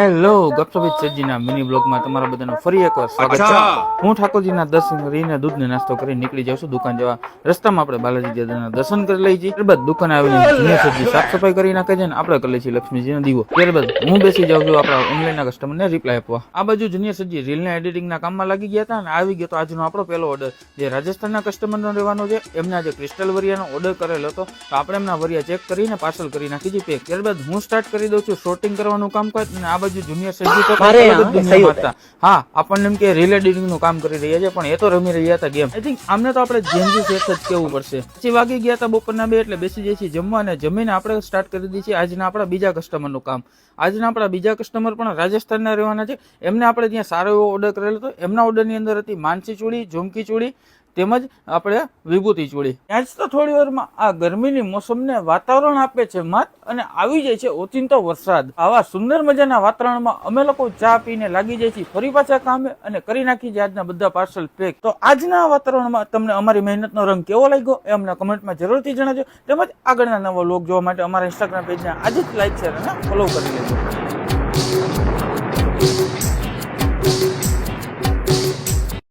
Hello ગપસપ સજીના mini બ્લોગમાં તમારા બધાનું ફરી એકવાર સ્વાગત છે। હું ઠાકોરજીના દર્શન કરીને દૂધને નાસ્તો કરીને નીકળી જાઉં છું દુકાન જવા। રસ્તામાં આપણે બાલાજી દાદાના દર્શન કરી લઈએ છીએ। ત્યારબાદ દુકાને આવીને જૂની સબ્જી સાફ સફાઈ કરી નાખે છે ને આપણે કરી લઈએ છીએ લક્ષ્મીજીનો દીવો। ત્યારબાદ હું બેસી જાઉં છું આપણા ઓનલાઈનના કસ્ટમરને રિપ્લાય આપવા। આ બાજુ જૂની સબ્જી રીલના એડિટિંગના કામમાં લાગી ગયા હતા અને આવી ગયો તો આજનો આપણો પહેલો ઓર્ડર જે રાજસ્થાનના કસ્ટમરનો રહેવાનો છે। એમને આજે ક્રિસ્ટલ વરિયાનો ઓર્ડર કરેલો હતો તો આપણે એમના વરિયા ચેક કરીને પાર્સલ કરી નાખી છે પેક। ત્યારબાદ હું સ્ટાર્ટ કરી દઉં છું શોર્ટિંગ કરવાનું કામકાજ અને આ બાજુ જુનિયર સબ્જી હા આપણને એમ કે રીલ એડિટિંગ નું કામ કરી રહ્યા છે પણ એ તો રમી રહ્યા હતા ગેમ। આઈ થિંક આમને તો આપણે જેન્જી સેટ જ કેવું પડશે। પછી વાગી ગયા હતા બપોરના 2 એટલે બેસી જઈએ છીએ જમવા અને જમીને આપણે સ્ટાર્ટ કરી દઈએ છીએ આજના આપણા બીજા કસ્ટમરનું કામ। આજના આપણા બીજા કસ્ટમર પણ રાજસ્થાનના રહેવાના છે। એમને આપણે ત્યાં સારો એવો ઓર્ડર કરેલો હતો। એમના ઓર્ડરની અંદર હતી માનસી ચૂડી, ઝુમકી ચૂડી તેમજ આપણે વિભૂતિ ચૂડી। ત્યાં જ તો થોડી વારમાં આ ગરમીની મોસમને વાતાવરણ આપે છે મત અને આવી જાય છે ઓચિંતો વરસાદ। આવા સુંદર મજાના વાતાવરણમાં અમે લોકો ચા પીને લાગી જાય છીએ ફરી પાછા કામે અને કરી નાખી છે આજના બધા પાર્સલ પેક। તો આજના વાતાવરણમાં તમને અમારી મહેનતનો રંગ કેવો લાગ્યો એ અમને કમેન્ટમાં જરૂરથી જણાવજો। તેમજ આગળના નવા વ્લોગ જોવા માટે અમારા ઇન્સ્ટાગ્રામ પેજને આજે જ લાઈક શેર અને ફોલો કરી લેજો।